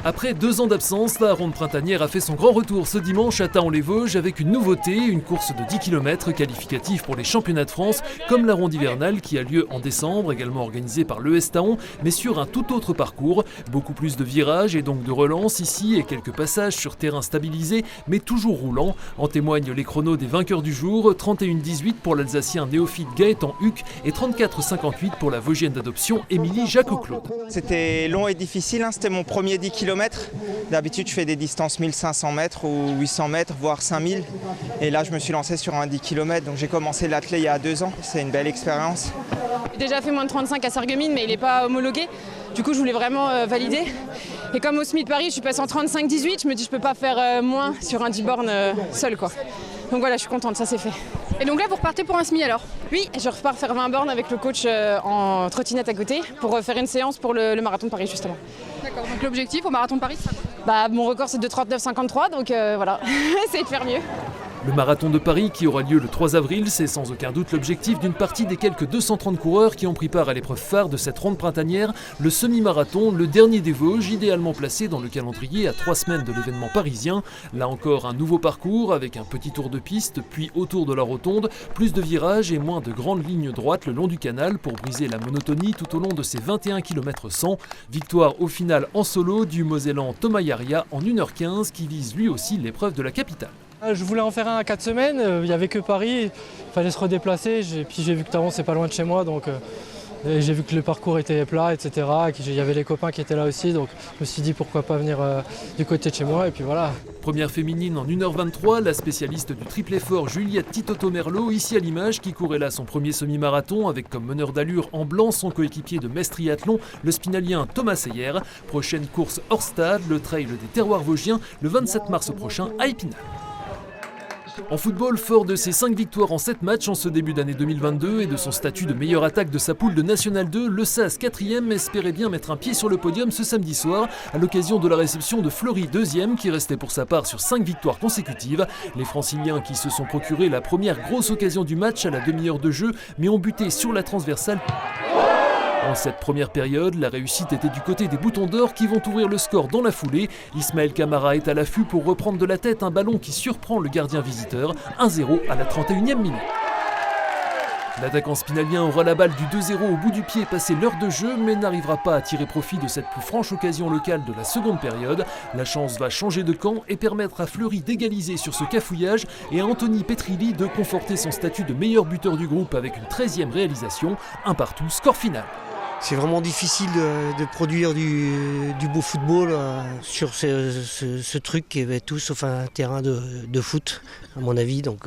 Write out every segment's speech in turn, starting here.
Après 2 ans d'absence, la ronde printanière a fait son grand retour ce dimanche à Thaon-les-Vosges avec une nouveauté, une course de 10 km qualificative pour les championnats de France, comme la ronde hivernale qui a lieu en décembre, également organisée par l'ES Thaon, mais sur un tout autre parcours. Beaucoup plus de virages et donc de relances ici et quelques passages sur terrain stabilisé, mais toujours roulant. En témoignent les chronos des vainqueurs du jour, 31-18 pour l'Alsacien néophyte Gaëtan Huck et 34-58 pour la Vosgienne d'adoption Émilie Jacques-Claude. C'était long et difficile, c'était mon premier 10 km. D'habitude, je fais des distances 1500 mètres ou 800 mètres, voire 5000. Et là, je me suis lancé sur un 10 km. Donc j'ai commencé l'athlé il y a 2 ans. C'est une belle expérience. J'ai déjà fait moins de 35 à Sarreguemines, mais il n'est pas homologué. Du coup, je voulais vraiment valider. Et comme au SMI de Paris, je suis passée en 35-18. Je me dis, je peux pas faire moins sur un 10 bornes seul, quoi. Donc voilà, je suis contente, ça c'est fait. Et donc là, vous repartez pour un SMI alors? Oui, je repars faire 20 bornes avec le coach en trottinette à côté pour faire une séance pour le marathon de Paris, justement. D'accord, donc l'objectif au marathon de Paris, c'est quoi? Mon record c'est de 39,53, donc voilà, essayer de faire mieux. Le marathon de Paris qui aura lieu le 3 avril, c'est sans aucun doute l'objectif d'une partie des quelques 230 coureurs qui ont pris part à l'épreuve phare de cette ronde printanière, le semi-marathon, le dernier des Vosges, idéalement placé dans le calendrier à 3 semaines de l'événement parisien. Là encore un nouveau parcours avec un petit tour de piste, puis autour de la rotonde, plus de virages et moins de grandes lignes droites le long du canal pour briser la monotonie tout au long de ces 21 km 100. Victoire au final en solo du Mosellan Thomas Yaria en 1h15 qui vise lui aussi l'épreuve de la capitale. Je voulais en faire un à 4 semaines, il n'y avait que Paris, il fallait se redéplacer, puis j'ai vu que Thaon c'est pas loin de chez moi, donc j'ai vu que le parcours était plat, etc. Il y avait les copains qui étaient là aussi, donc je me suis dit pourquoi pas venir du côté de chez moi, et puis voilà. Première féminine en 1h23, la spécialiste du triple effort Juliette Titoto-Merlot, ici à l'image, qui courait là son premier semi-marathon avec comme meneur d'allure en blanc son coéquipier de Metz Triathlon, le spinalien Thomas Seyer. Prochaine course hors stade, le trail des terroirs vosgiens, le 27 mars prochain à Épinal. En football, fort de ses 5 victoires en 7 matchs en ce début d'année 2022 et de son statut de meilleure attaque de sa poule de National 2, le SAS 4e espérait bien mettre un pied sur le podium ce samedi soir à l'occasion de la réception de Fleury 2e qui restait pour sa part sur 5 victoires consécutives. Les Franciliens qui se sont procuré la première grosse occasion du match à la demi-heure de jeu mais ont buté sur la transversale. En cette première période, la réussite était du côté des Boutons d'Or qui vont ouvrir le score dans la foulée. Ismaël Camara est à l'affût pour reprendre de la tête un ballon qui surprend le gardien visiteur. 1-0 à la 31e minute. L'attaquant spinalien aura la balle du 2-0 au bout du pied passé l'heure de jeu, mais n'arrivera pas à tirer profit de cette plus franche occasion locale de la seconde période. La chance va changer de camp et permettre à Fleury d'égaliser sur ce cafouillage et à Anthony Petrilli de conforter son statut de meilleur buteur du groupe avec une 13e réalisation. 1-1, score final. C'est vraiment difficile de produire du beau football sur ce truc qui est tout sauf un terrain de foot, à mon avis. Donc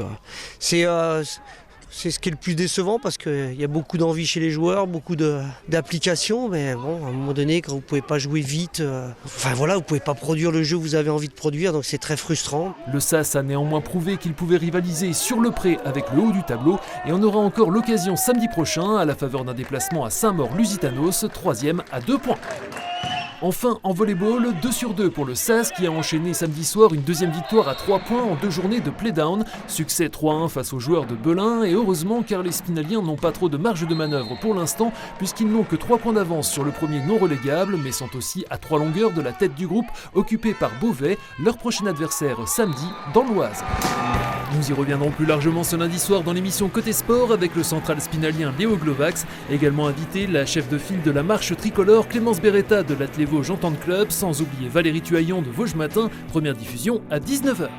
c'est ce qui est le plus décevant parce qu'il y a beaucoup d'envie chez les joueurs, beaucoup d'applications, mais bon, à un moment donné, quand vous ne pouvez pas jouer vite, vous ne pouvez pas produire le jeu que vous avez envie de produire, donc c'est très frustrant. Le SAS a néanmoins prouvé qu'il pouvait rivaliser sur le pré avec le haut du tableau et on aura encore l'occasion samedi prochain à la faveur d'un déplacement à Saint-Maur-Lusitanos, 3e à 2 points. Enfin, en volleyball, 2/2 pour le SAS qui a enchaîné samedi soir une deuxième victoire à 3 points en 2 journées de play-down. Succès 3-1 face aux joueurs de Belin et heureusement car les Spinaliens n'ont pas trop de marge de manœuvre pour l'instant puisqu'ils n'ont que 3 points d'avance sur le premier non relégable mais sont aussi à 3 longueurs de la tête du groupe occupé par Beauvais, leur prochain adversaire samedi dans l'Oise. Nous y reviendrons plus largement ce lundi soir dans l'émission Côté Sport avec le central spinalien Léo Glovax, également invité la chef de file de la marche tricolore Clémence Beretta de l'Athlé Vosges Entente Club, sans oublier Valérie Tuaillon de Vosges Matin, première diffusion à 19h.